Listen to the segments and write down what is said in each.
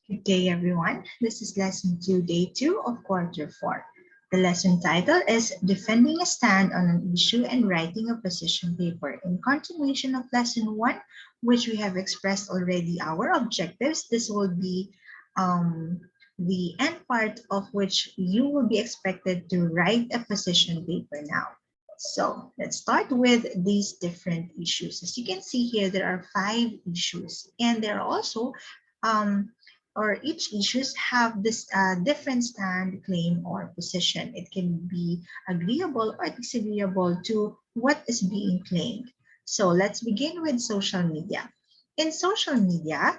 Good day, everyone. This is lesson 2, day 2 of quarter 4. The lesson title is Defending a Stand on an Issue and Writing a Position Paper. In continuation of lesson 1, which we have expressed already our objectives, this will be the end part of which you will be expected to write a position paper now. So let's start with these different issues. As you can see here, there are 5 issues, and there are also um, or each issues have this different stand, claim, or position. It can be agreeable or disagreeable to what is being claimed. So let's begin with social media. In social media,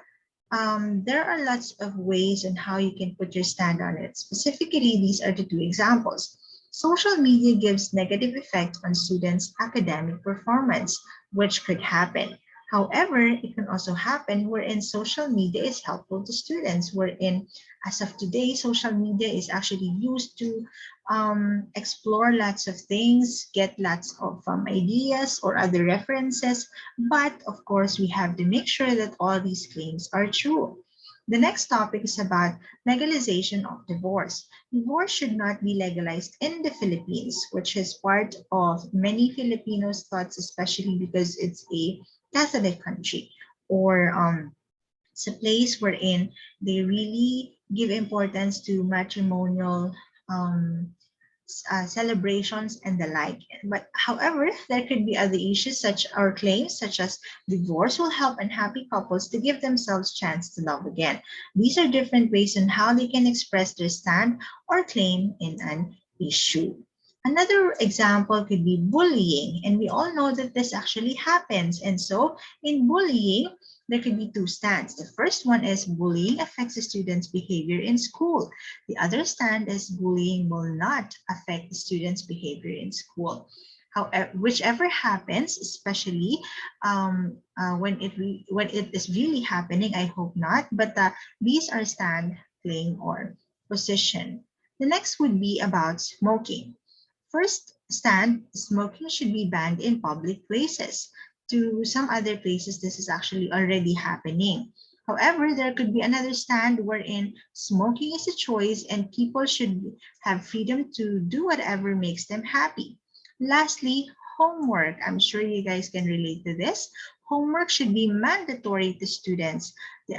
there are lots of ways on how you can put your stand on it. Specifically, these are the 2 examples. Social media gives negative effect on students' academic performance, which could happen. However, it can also happen wherein social media is helpful to students, wherein as of today, social media is actually used to explore lots of things, get lots of ideas or other references. But of course, we have to make sure that all these claims are true. The next topic is about legalization of divorce. Divorce should not be legalized in the Philippines, which is part of many Filipinos' thoughts, especially because it's a Catholic country, or it's a place wherein they really give importance to matrimonial um, celebrations and the like. But however, there could be other issues such or claims such as divorce will help unhappy couples to give themselves chance to love again. These are different ways on how they can express their stand or claim in an issue. Another example could be bullying, and we all know that this actually happens. And so, in bullying, there could be 2 stands. The first one is bullying affects a student's behavior in school. The other stand is bullying will not affect the student's behavior in school. However, whichever happens, especially when it is really happening, I hope not. But these are stand, claim, or position. The next would be about smoking. First stand, smoking should be banned in public places. To some other places, this is actually already happening. However, there could be another stand wherein smoking is a choice and people should have freedom to do whatever makes them happy. Lastly, homework. I'm sure you guys can relate to this. Homework should be mandatory to students. The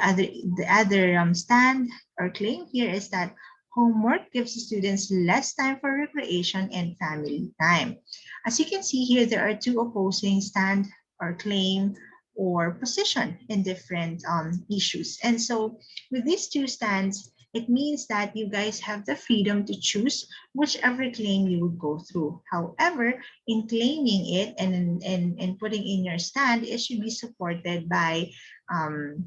other stand or claim here is that homework gives students less time for recreation and family time. As you can see here, there are 2 opposing stand or claim or position in different issues. And so with these 2 stands, it means that you guys have the freedom to choose whichever claim you would go through. However, in claiming it and putting in your stand, it should be supported by um,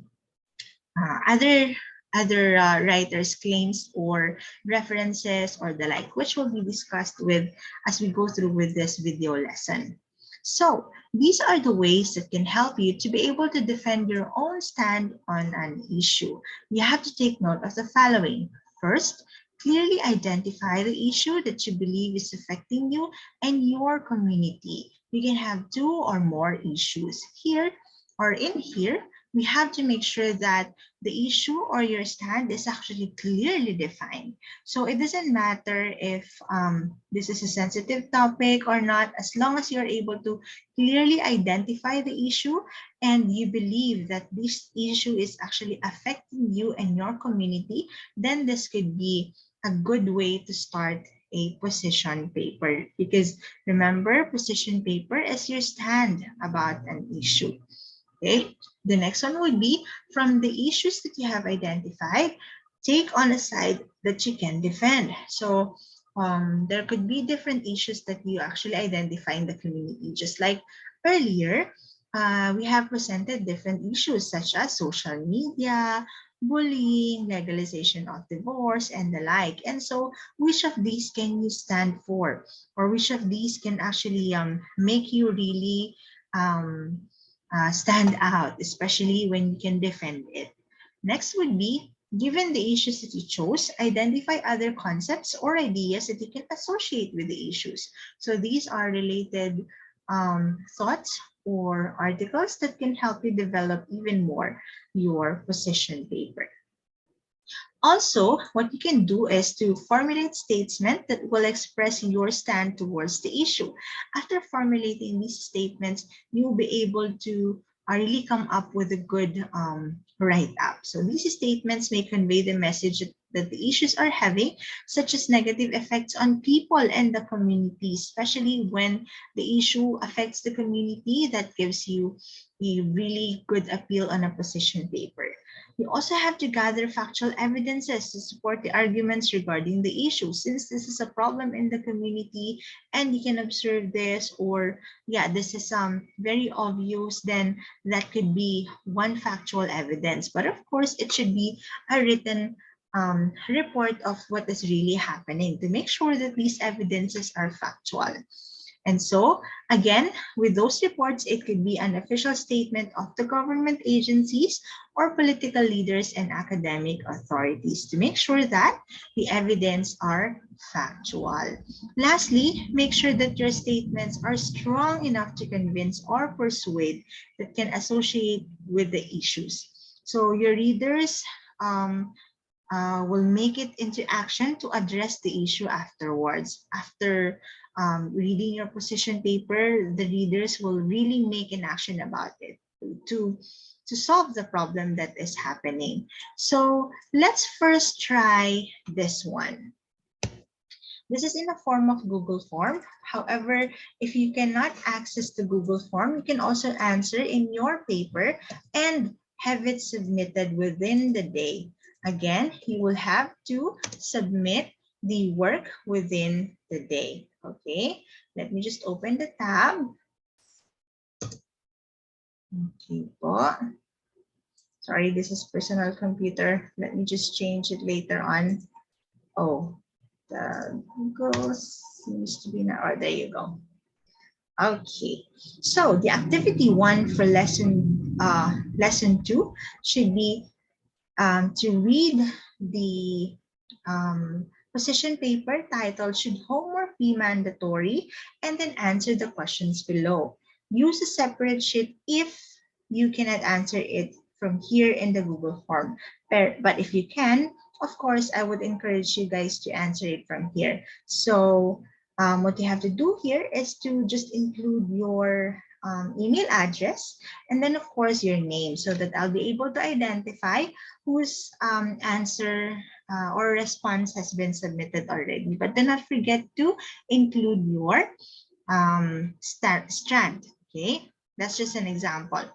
other writers' claims or references or the like, which will be discussed with as we go through with this video lesson. So these are the ways that can help you to be able to defend your own stand on an issue. You have to take note of the following. First, clearly identify the issue that you believe is affecting you and your community. You can have 2 or more issues. Here or in here, we have to make sure that the issue or your stand is actually clearly defined. So it doesn't matter if this is a sensitive topic or not, as long as you're able to clearly identify the issue and you believe that this issue is actually affecting you and your community, then this could be a good way to start a position paper. Because remember, position paper is your stand about an issue. Okay, the next one would be from the issues that you have identified, take on a side that you can defend. So there could be different issues that you actually identify in the community. Just like earlier, we have presented different issues such as social media, bullying, legalization of divorce, and the like. And so which of these can you stand for? Or which of these can actually make you really stand out, especially when you can defend it. Next would be, given the issues that you chose, identify other concepts or ideas that you can associate with the issues. So these are related thoughts or articles that can help you develop even more your position paper. Also, what you can do is to formulate statements that will express your stand towards the issue. After formulating these statements, you'll be able to really come up with a good write-up. So these statements may convey the message that the issues are having, such as negative effects on people and the community, especially when the issue affects the community. That gives you a really good appeal on a position paper. You also have to gather factual evidences to support the arguments regarding the issue. Since this is a problem in the community and you can observe this, or yeah, this is very obvious, then that could be one factual evidence. But of course, it should be a written report of what is really happening to make sure that these evidences are factual. And so, again, with those reports, it could be an official statement of the government agencies or political leaders and academic authorities to make sure that the evidence are factual. Lastly, make sure that your statements are strong enough to convince or persuade that can associate with the issues. So your readers will make it into action to address the issue afterwards. After reading your position paper, the readers will really make an action about it to, to solve the problem that is happening. So let's first try this one. This is in a form of Google form. However, if you cannot access the Google form, you can also answer in your paper and have it submitted within the day. Again, you will have to submit the work within the day. Okay, let me just open the tab. Okay po. Sorry, this is personal computer. Let me just change it later on. Oh, the Google seems to be now. Oh, there you go. Okay, so the activity one for lesson two should be to read the position paper titled "Should Homework Be Mandatory?" and then answer the questions below. Use a separate sheet if you cannot answer it from here in the Google form. But if you can, of course, I would encourage you guys to answer it from here. So what you have to do here is to just include your email address and then, of course, your name so that I'll be able to identify whose answer or response has been submitted already. But do not forget to include your strand. Okay, that's just an example.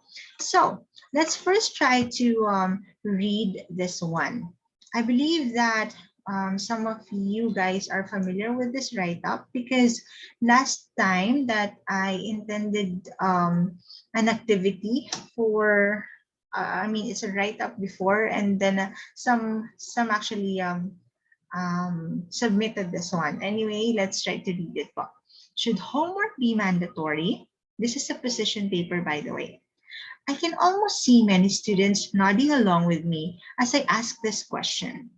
So let's first try to read this one. I believe that some of you guys are familiar with this write-up because last time that I intended an activity for I mean, it's a write-up before, and then some actually submitted this one. Anyway, let's try to read it. Should homework be mandatory? This is a position paper, by the way. I can almost see many students nodding along with me as I ask this question.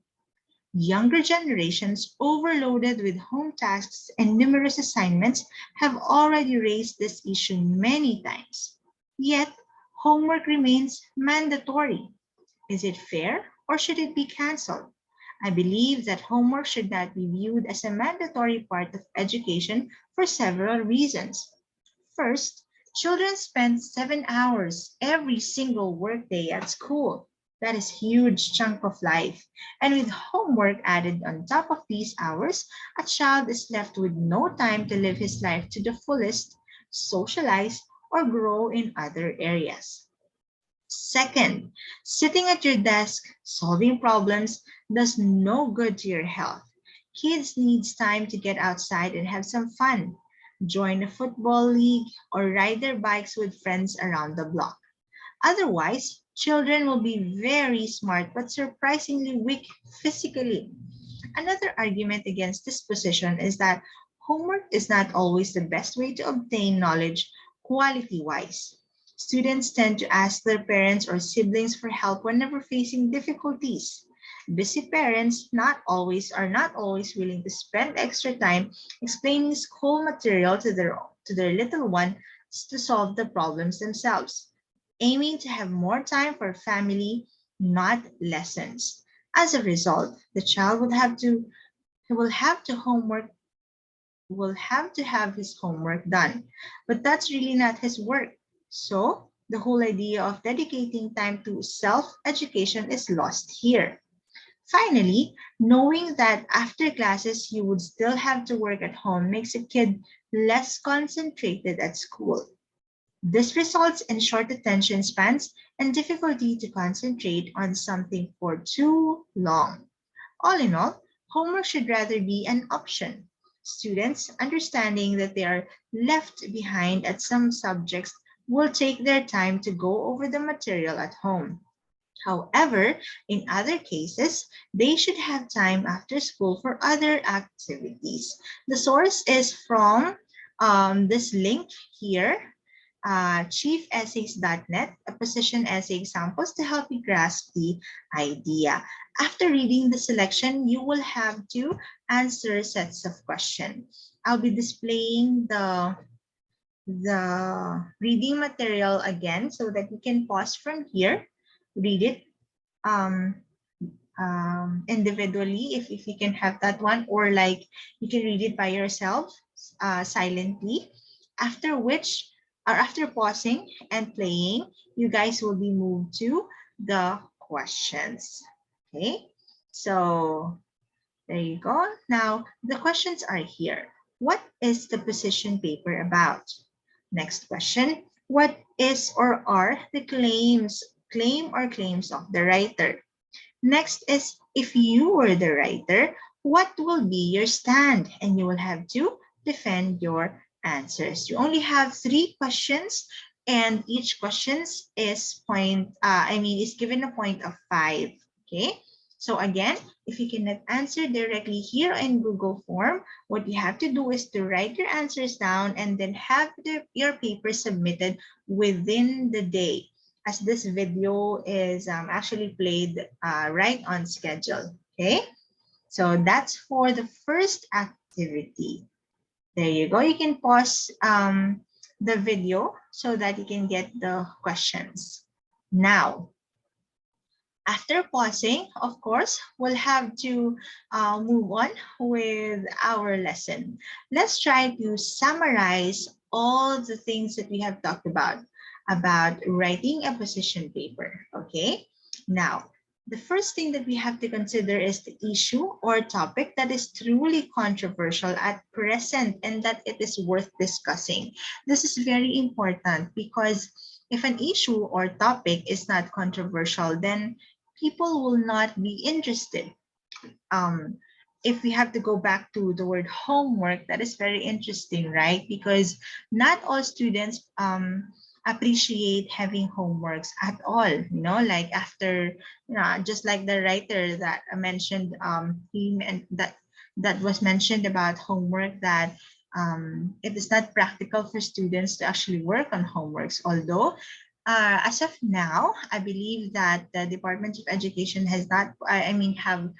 Younger generations, overloaded with home tasks and numerous assignments, have already raised this issue many times. Yet, homework remains mandatory. Is it fair or should it be cancelled? I believe that homework should not be viewed as a mandatory part of education for several reasons. First, children spend 7 hours every single workday at school. That is a huge chunk of life. And with homework added on top of these hours, a child is left with no time to live his life to the fullest, socialize, or grow in other areas. Second, sitting at your desk solving problems does no good to your health. Kids need time to get outside and have some fun, join a football league, or ride their bikes with friends around the block. Otherwise, children will be very smart but surprisingly weak physically. Another argument against this position is that homework is not always the best way to obtain knowledge quality-wise. Students tend to ask their parents or siblings for help whenever facing difficulties. Busy parents are not always willing to spend extra time explaining school material to their little one to solve the problems themselves, aiming to have more time for family, not lessons. As a result, the child would have to he will have to have his homework done. But that's really not his work. So the whole idea of dedicating time to self-education is lost here. Finally, knowing that after classes you would still have to work at home makes a kid less concentrated at school. This results in short attention spans and difficulty to concentrate on something for too long. All in all, homework should rather be an option. Students, understanding that they are left behind at some subjects, will take their time to go over the material at home. However, in other cases, they should have time after school for other activities. The source is from this link here, chiefessays.net, a position essay examples to help you grasp the idea. After reading the selection, you will have to answer sets of questions. I'll be displaying the reading material again so that you can pause from here, read it um, individually if you can have that one, or like you can read it by yourself silently, after which or after pausing and playing, you guys will be moved to the questions. Okay, so there you go. Now the questions are here. What is the position paper about? Next question. What is or are the claims of the writer? Next is, if you were the writer, what will be your stand? And you will have to defend your answers. You only have 3 questions, and each question is given a point of 5. Okay. So again, if you cannot answer directly here in Google form, what you have to do is to write your answers down and then have your paper submitted within the day, as this video is actually played right on schedule. Okay, so that's for the first activity. There you go. You can pause the video so that you can get the questions. Now, after pausing, of course, we'll have to move on with our lesson. Let's try to summarize all the things that we have talked about writing a position paper, okay? Now, the first thing that we have to consider is the issue or topic that is truly controversial at present and that it is worth discussing. This is very important because if an issue or topic is not controversial, then people will not be interested. um, if we have to go back to the word homework, that is very interesting, right? Because not all students appreciate having homeworks at all. Like after, just like the writer that I mentioned, that was mentioned about homework, that it is not practical for students to actually work on homeworks. Although as of now, I believe that the Department of Education has not, have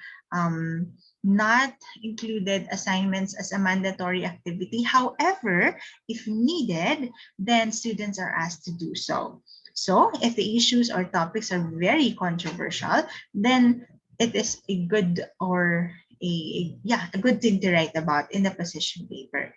not included assignments as a mandatory activity. However, if needed, then students are asked to do so. So if the issues or topics are very controversial, then it is a good or a good thing to write about in the position paper.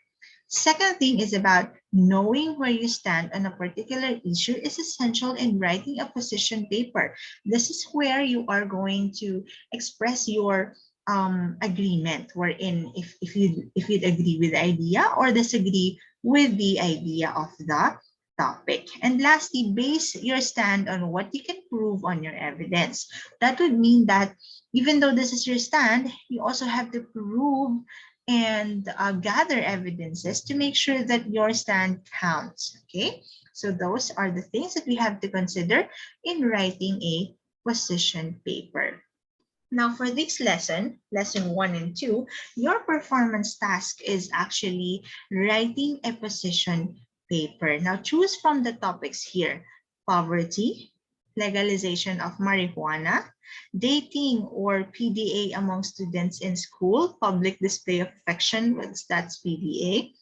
Second thing is about knowing where you stand on a particular issue is essential in writing a position paper. This is where you are going to express your agreement, wherein if you'd agree with the idea or disagree with the idea of the topic. And lastly, base your stand on what you can prove on your evidence. That would mean that even though this is your stand, you also have to prove and gather evidences to make sure that your stand counts. Okay, so those are the things that we have to consider in writing a position paper. Now for this lesson 1 and 2, your performance task is actually writing a position paper. Now choose from the topics here: poverty, legalization of marijuana, dating or PDA among students in school, public display of affection, that's PDA.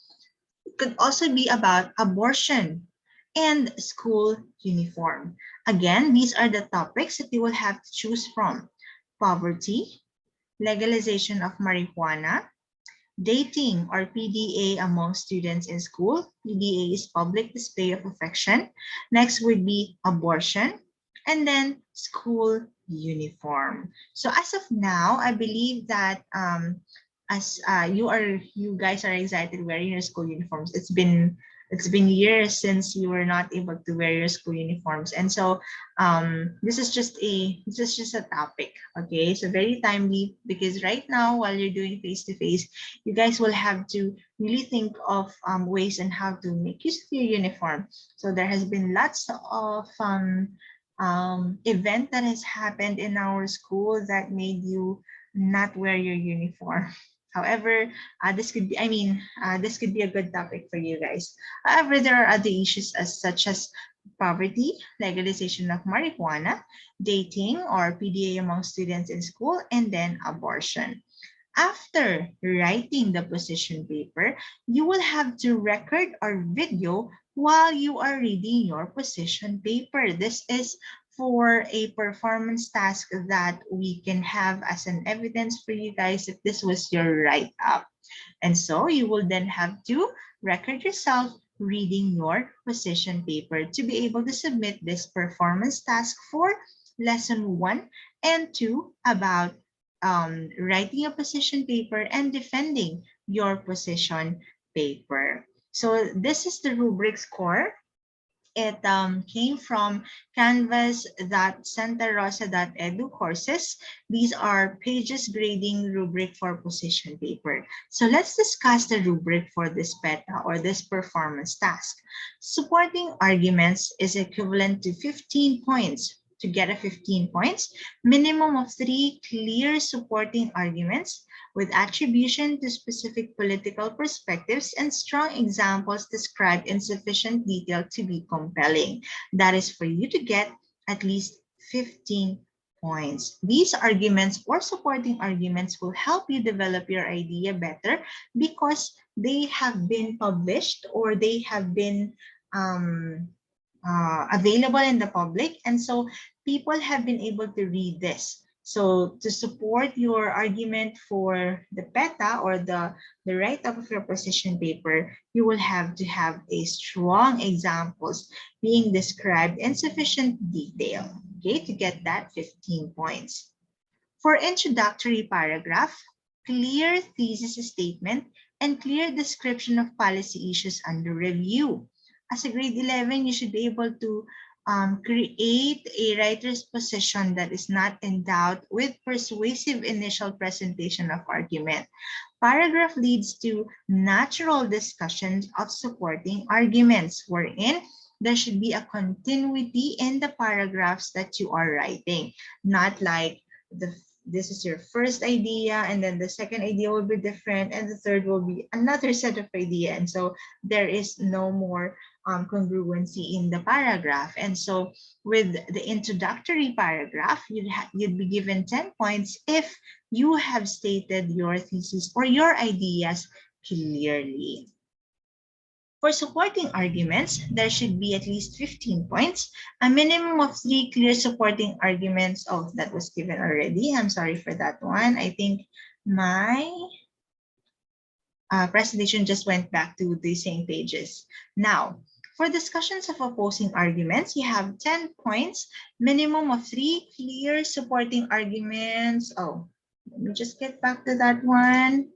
It could also be about abortion and school uniform. Again, these are the topics that you will have to choose from: poverty, legalization of marijuana, dating or PDA among students in school. PDA is public display of affection. Next would be abortion, and then school uniform. So as of now, I believe that as you guys are excited wearing your school uniforms. It's been years since you were not able to wear your school uniforms, and so this is just a topic. Okay, so very timely because right now while you're doing face to face, you guys will have to really think of ways and how to make use of your uniform. So there has been lots of event that has happened in our school that made you not wear your uniform. However, this could be a good topic for you guys. However, there are other issues as such as poverty, legalization of marijuana, dating or PDA among students in school, and then abortion. After writing the position paper, you will have to record or video while you are reading your position paper. This is for a performance task that we can have as an evidence for you guys if this was your write-up. And so you will then have to record yourself reading your position paper to be able to submit this performance task for lesson 1 and 2 about writing a position paper and defending your position paper. So this is the rubric score. It came from canvas.santarosa.edu courses. These are pages grading rubric for position paper. So let's discuss the rubric for this PETA or this performance task. Supporting arguments is equivalent to 15 points. To get a 15 points, minimum of 3 clear supporting arguments with attribution to specific political perspectives and strong examples described in sufficient detail to be compelling. That is for you to get at least 15 points. These arguments or supporting arguments will help you develop your idea better because they have been published or they have been available in the public, and so people have been able to read this. So to support your argument for the PETA or the write-up of your position paper, you will have to have a strong examples being described in sufficient detail, okay, to get that 15 points. For introductory paragraph, clear thesis statement and clear description of policy issues under review. As a grade 11, you should be able to create a writer's position that is not endowed with persuasive initial presentation of argument. Paragraph leads to natural discussions of supporting arguments, wherein there should be a continuity in the paragraphs that you are writing, not like this is your first idea and then the second idea will be different and the third will be another set of idea, and so there is no more congruency in the paragraph. And so with the introductory paragraph, you'd be given 10 points if you have stated your thesis or your ideas clearly. For supporting arguments, there should be at least 15 points, a minimum of 3 clear supporting arguments. Oh, that was given already. I'm sorry for that one. I think my presentation just went back to the same pages. Now, for discussions of opposing arguments, you have 10 points, minimum of 3 clear supporting arguments. Oh, let me just get back to that one.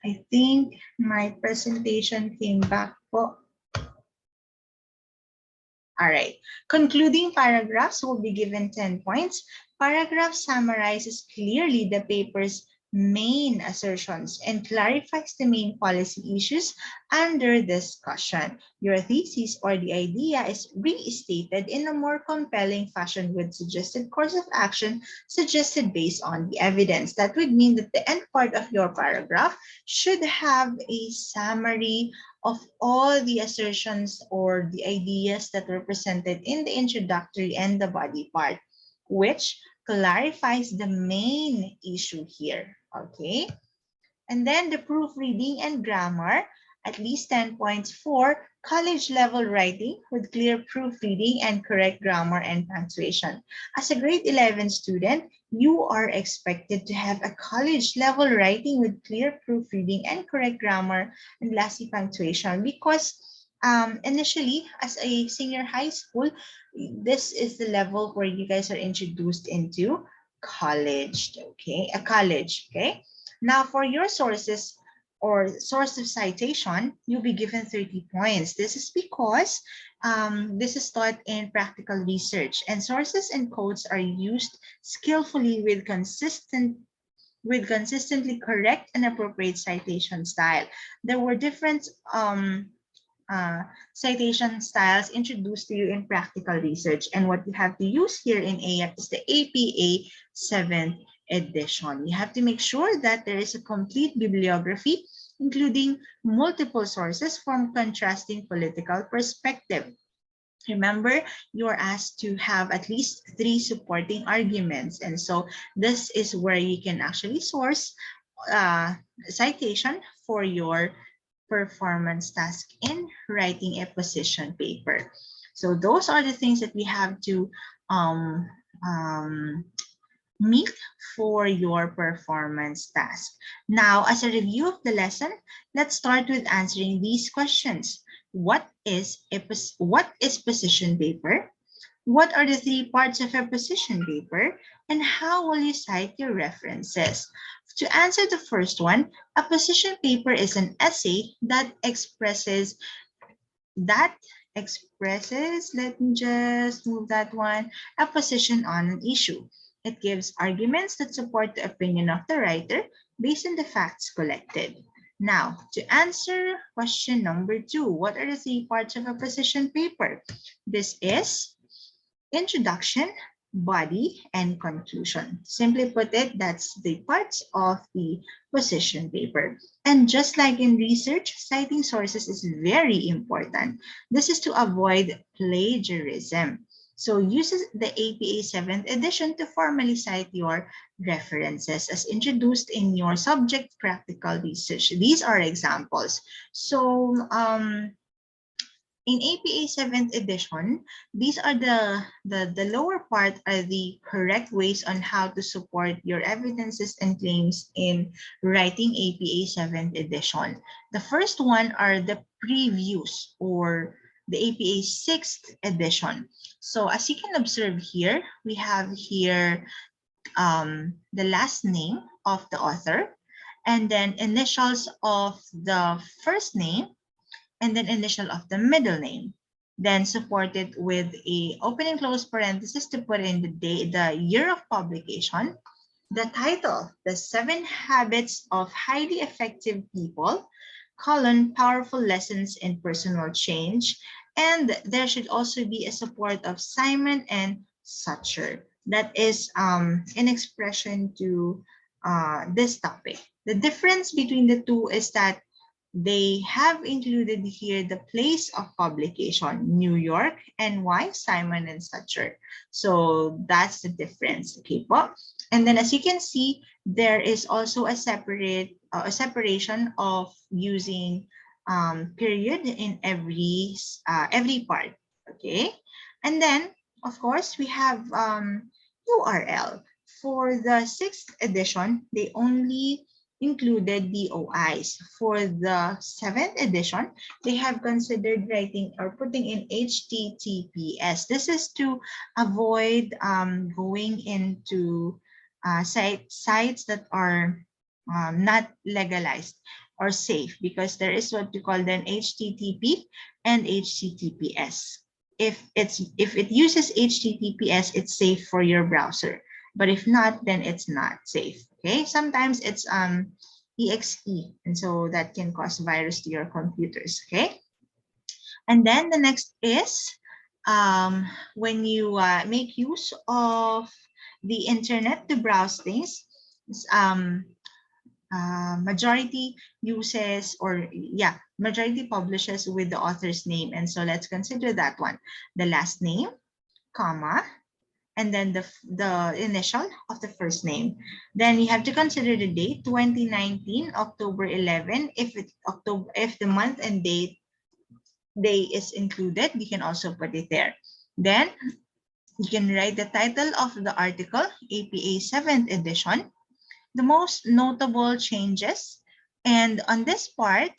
I think my presentation came back po. All right. Concluding paragraphs will be given 10 points. Paragraph summarizes clearly the paper's main assertions and clarifies the main policy issues under discussion. Your thesis or the idea is restated in a more compelling fashion with suggested course of action suggested based on the evidence. That would mean that the end part of your paragraph should have a summary of all the assertions or the ideas that were presented in the introductory and the body part, which clarifies the main issue here, okay? And then the proofreading and grammar. at least 10 points for college level writing with clear proofreading and correct grammar and punctuation. As a grade 11 student, you are expected to have a college level writing with clear proofreading and correct grammar and lastly punctuation because initially as a senior high school, this is the level where you guys are introduced into college, okay? A college, okay? Now for your sources or source of citation, you'll be given 30 points. This is because this is taught in practical research and sources and quotes are used skillfully with consistently correct and appropriate citation style. There were different uh, citation styles introduced to you in practical research. And what you have to use here in AF is the APA 7th edition. You have to make sure that there is a complete bibliography, including multiple sources from contrasting political perspective. Remember, you are asked to have at least 3 supporting arguments. And so this is where you can actually source citation for your performance task in writing a position paper. So those are the things that we have to um, um, meet for your performance task. Now, as a review of the lesson, let's start with answering these questions. What is position paper? What are the 3 parts of a position paper? And how will you cite your references? To answer the first one, a position paper is an essay that expresses, let me just move that one, a position on an issue. It gives arguments that support the opinion of the writer based on the facts collected. Now, to answer question number 2, what are the 3 parts of a position paper? This is introduction, body, and conclusion. Simply put it, that's the parts of the position paper. And just like in research, citing sources is very important. This is to avoid plagiarism. So use the APA 7th edition to formally cite your references as introduced in your subject practical research. These are examples. So in APA 7th edition, these are the lower part are the correct ways on how to support your evidences and claims in writing APA 7th edition. The first one are the previews or the APA 6th edition. So as you can observe here, we have here the last name of the author and then initials of the first name and then initial of the middle name, then supported with a open and close parenthesis to put in the year of publication, the title, The 7 Habits of Highly Effective People, powerful lessons in personal change, and there should also be a support of Simon and Sucher. That is an expression to this topic. The difference between the two is that they have included here the place of publication, New York, and why Simon and Sucher. So that's the difference, okay po? And then as you can see, there is also a separation of using period in every part, okay? And then, of course, we have URL. For the 6th edition, they only included DOIs. For the 7th edition, they have considered writing or putting in HTTPS. This is to avoid going into sites that are not legalized or safe because there is what we call then HTTP and HTTPS. If it uses HTTPS, it's safe for your browser. But if not, then it's not safe. Okay, sometimes it's exe, and so that can cause virus to your computers. Okay, and then the next is when you make use of the internet to browse things. Majority uses majority publishes with the author's name, and so let's consider that one. The last name, comma, and then the initial of the first name. Then you have to consider the date, 2019, October 11. If the month and day is included, you can also put it there. Then you can write the title of the article, APA 7th edition, the most notable changes. And on this part,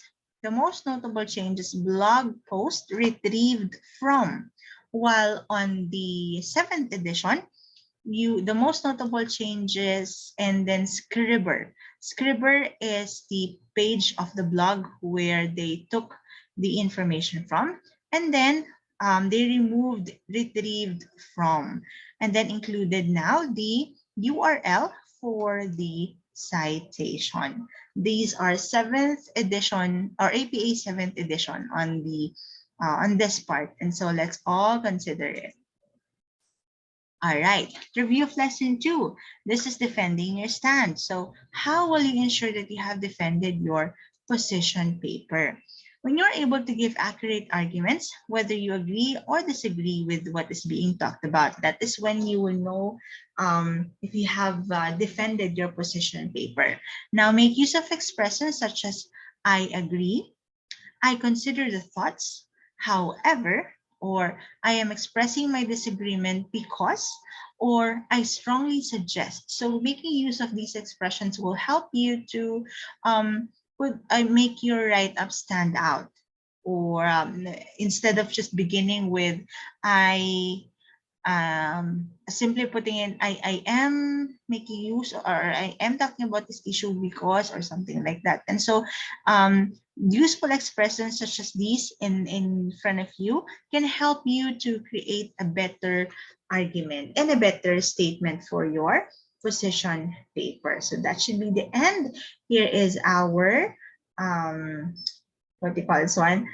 the most notable changes blog post retrieved from. While on the 7th edition, the most notable changes, and then Scribber. Scribber is the page of the blog where they took the information from, and then they retrieved from, and then included now the URL for the citation. These are 7th edition or APA 7th edition on this part, and so let's all consider it. All right, review of lesson 2. This is defending your stand. So how will you ensure that you have defended your position paper? When you're able to give accurate arguments, whether you agree or disagree with what is being talked about, that is when you will know if you have defended your position paper. Now make use of expressions such as I agree, I consider the thoughts, however, or I am expressing my disagreement because, or I strongly suggest. So making use of these expressions will help you to make your write-up stand out. Or instead of just beginning with I simply putting in I am making use, or I am talking about this issue because, or something like that. And so useful expressions such as these in front of you can help you to create a better argument and a better statement for your position paper. So that should be the end. Here is our what do you call this one,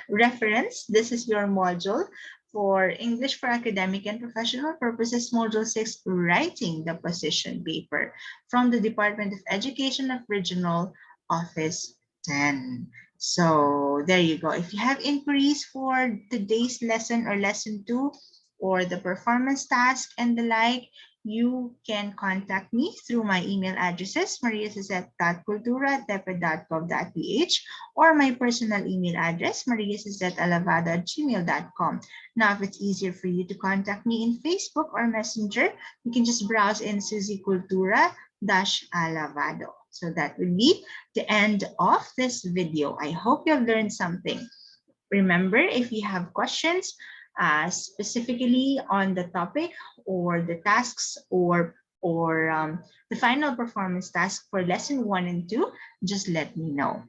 reference. This is your module for English for Academic and Professional Purposes, Module 6, Writing the Position Paper from the Department of Education of Regional Office 10. So there you go. If you have inquiries for today's lesson or lesson 2 or the performance task and the like, you can contact me through my email addresses, mariasuzette.cultura.tepe.gov.ph, or my personal email address, mariasuzette.alavado@gmail.com. Now, if it's easier for you to contact me in Facebook or Messenger, you can just browse in Suzy Cultura-Alavado. So that would be the end of this video. I hope you have learned something. Remember, if you have questions, specifically on the topic or the tasks or the final performance task for lesson 1 and 2, just let me know.